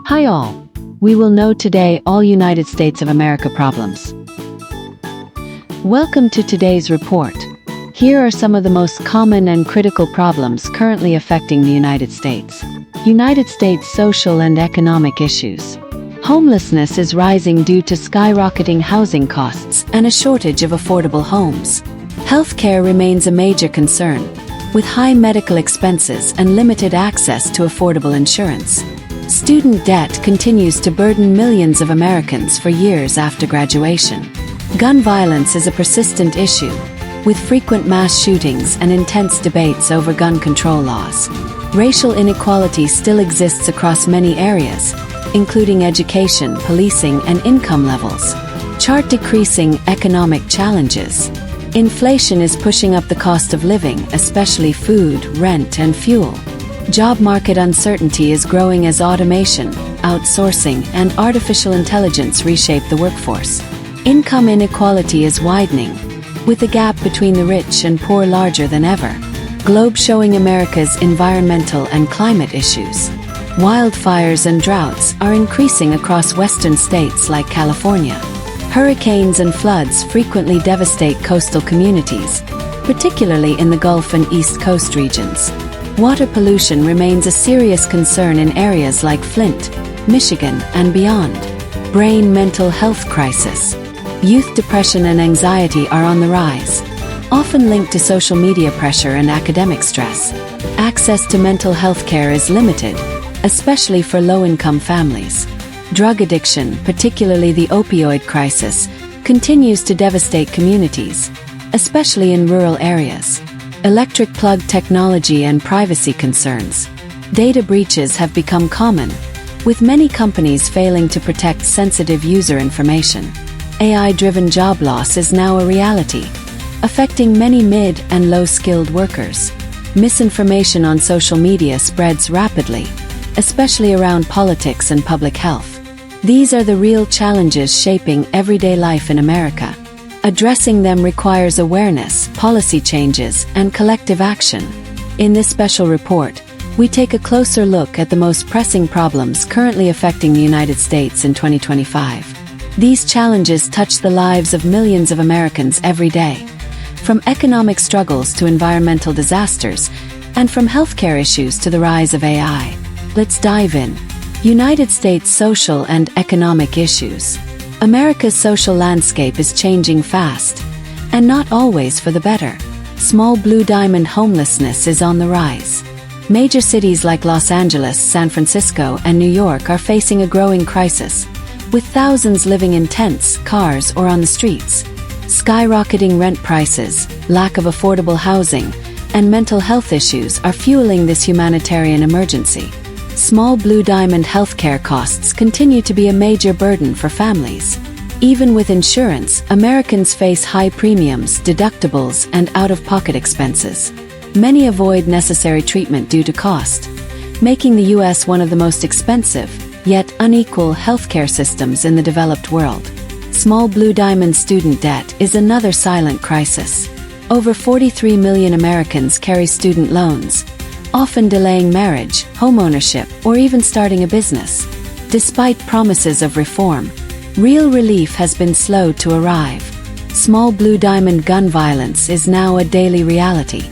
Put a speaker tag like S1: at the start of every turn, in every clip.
S1: Hi all. We will know today all United States of America problems. Welcome to today's report. Here are some of the most common and critical problems currently affecting the United States. United States social and economic issues. Homelessness is rising due to skyrocketing housing costs and a shortage of affordable homes. Healthcare remains a major concern, with high medical expenses and limited access to affordable insurance. Student debt continues to burden millions of Americans for years after graduation. Gun violence is a persistent issue, with frequent mass shootings and intense debates over gun control laws. Racial inequality still exists across many areas, including education, policing, and income levels. Chart decreasing economic challenges. Inflation is pushing up the cost of living, especially food, rent, and fuel. Job market uncertainty is growing as automation, outsourcing, and artificial intelligence reshape the workforce. Income inequality is widening, with the gap between the rich and poor larger than ever. Globe showing America's environmental and climate issues. Wildfires and droughts are increasing across western states like California. Hurricanes and floods frequently devastate coastal communities, particularly in the Gulf and East Coast regions. Water pollution remains a serious concern in areas like Flint, Michigan, and beyond. Brain mental health crisis. Youth depression and anxiety are on the rise, often linked to social media pressure and academic stress. Access to mental health care is limited, especially for low-income families. Drug addiction, particularly the opioid crisis, continues to devastate communities, especially in rural areas. Electric plug technology and privacy concerns. Data breaches have become common, with many companies failing to protect sensitive user information. AI-driven job loss is now a reality, affecting many mid- and low-skilled workers. Misinformation on social media spreads rapidly, especially around politics and public health. These are the real challenges shaping everyday life in America. Addressing them requires awareness, policy changes, and collective action. In this special report, we take a closer look at the most pressing problems currently affecting the United States in 2025. These challenges touch the lives of millions of Americans every day, from economic struggles to environmental disasters, and from healthcare issues to the rise of AI. Let's dive in. United States social and economic issues. America's social landscape is changing fast, and not always for the better. Small blue diamond homelessness is on the rise. Major cities like Los Angeles, San Francisco, and New York are facing a growing crisis, with thousands living in tents, cars, or on the streets. Skyrocketing rent prices, lack of affordable housing, and mental health issues are fueling this humanitarian emergency. Small blue diamond healthcare costs continue to be a major burden for families. Even with insurance, Americans face high premiums, deductibles, and out-of-pocket expenses. Many avoid necessary treatment due to cost, making the U.S. one of the most expensive, yet unequal healthcare systems in the developed world. Small blue diamond student debt is another silent crisis. Over 43 million Americans carry student loans, often delaying marriage, homeownership, or even starting a business. Despite promises of reform, real relief has been slow to arrive. Small blue diamond gun violence is now a daily reality.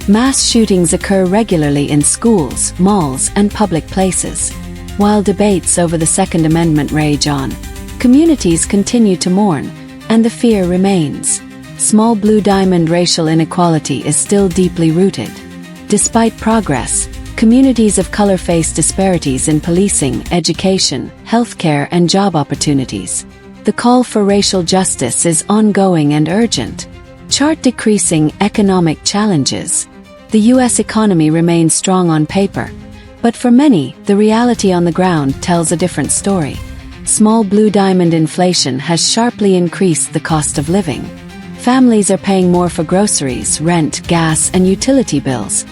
S1: Mass shootings occur regularly in schools, malls, and public places. While debates over the Second Amendment rage on, communities continue to mourn, and the fear remains. Small blue diamond racial inequality is still deeply rooted. Despite progress, communities of color face disparities in policing, education, healthcare, and job opportunities. The call for racial justice is ongoing and urgent. Chart decreasing economic challenges. The U.S. economy remains strong on paper, but for many, the reality on the ground tells a different story. Small blue diamond inflation has sharply increased the cost of living. Families are paying more for groceries, rent, gas, and utility bills,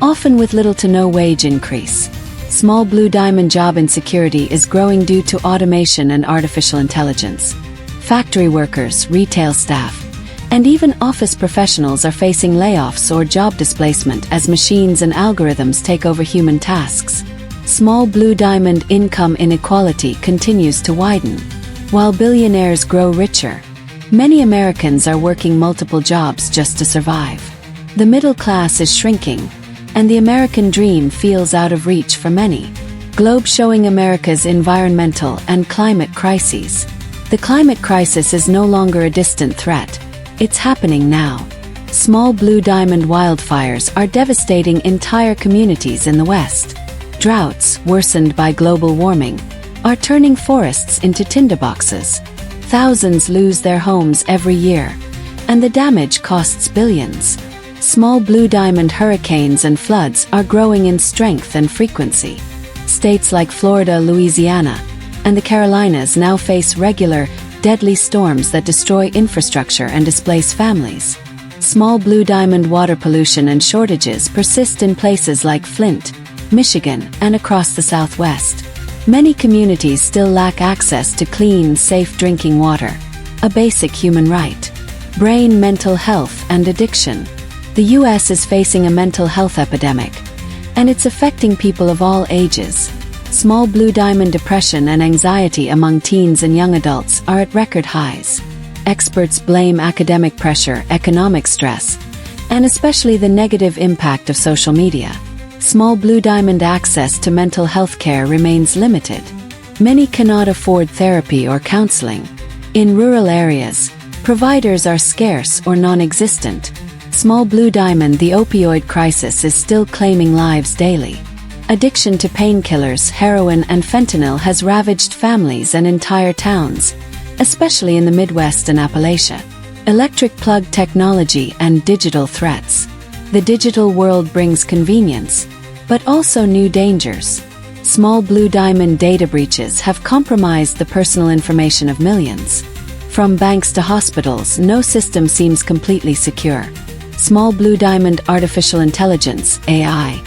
S1: often with little to no wage increase. Small blue diamond job insecurity is growing due to automation and artificial intelligence. Factory workers, retail staff, and even office professionals are facing layoffs or job displacement as machines and algorithms take over human tasks. Small blue diamond income inequality continues to widen. While billionaires grow richer, many Americans are working multiple jobs just to survive. The middle class is shrinking, and the American dream feels out of reach for many. Globe showing America's environmental and climate crises. The climate crisis is no longer a distant threat. It's happening now. Small blue diamond wildfires are devastating entire communities in the West. Droughts, worsened by global warming, are turning forests into tinderboxes. Thousands lose their homes every year, and the damage costs billions. Small blue diamond hurricanes and floods are growing in strength and frequency. States like Florida, Louisiana, and the Carolinas now face regular, deadly storms that destroy infrastructure and displace families. Small blue diamond water pollution and shortages persist in places like Flint, Michigan, and across the Southwest. Many communities still lack access to clean, safe drinking water, a basic human right. Brain, mental health, and addiction. The U.S. is facing a mental health epidemic, and it's affecting people of all ages. Small blue diamond depression and anxiety among teens and young adults are at record highs. Experts blame academic pressure, economic stress, and especially the negative impact of social media. Small blue diamond access to mental health care remains limited. Many cannot afford therapy or counseling. In rural areas, providers are scarce or non-existent. Small blue diamond, the opioid crisis is still claiming lives daily. Addiction to painkillers, heroin, and fentanyl has ravaged families and entire towns, especially in the Midwest and Appalachia. Electric plug technology and digital threats. The digital world brings convenience, but also new dangers. Small blue diamond data breaches have compromised the personal information of millions. From banks to hospitals, no system seems completely secure. Small blue diamond artificial intelligence, AI,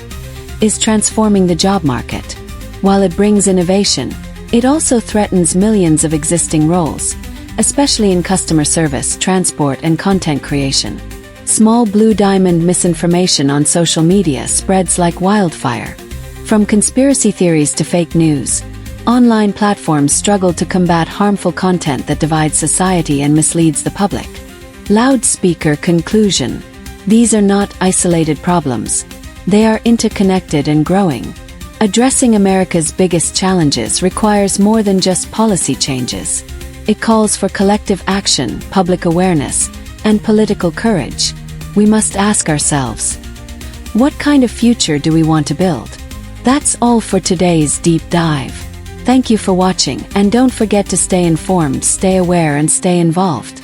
S1: is transforming the job market. While it brings innovation, it also threatens millions of existing roles, especially in customer service, transport, and content creation. Small blue diamond misinformation on social media spreads like wildfire. From conspiracy theories to fake news, online platforms struggle to combat harmful content that divides society and misleads the public. Loudspeaker conclusion. These are not isolated problems. They are interconnected and growing. Addressing America's biggest challenges requires more than just policy changes. It calls for collective action, public awareness, and political courage. We must ask ourselves, what kind of future do we want to build? That's all for today's deep dive. Thank you for watching, and don't forget to stay informed, stay aware, and stay involved.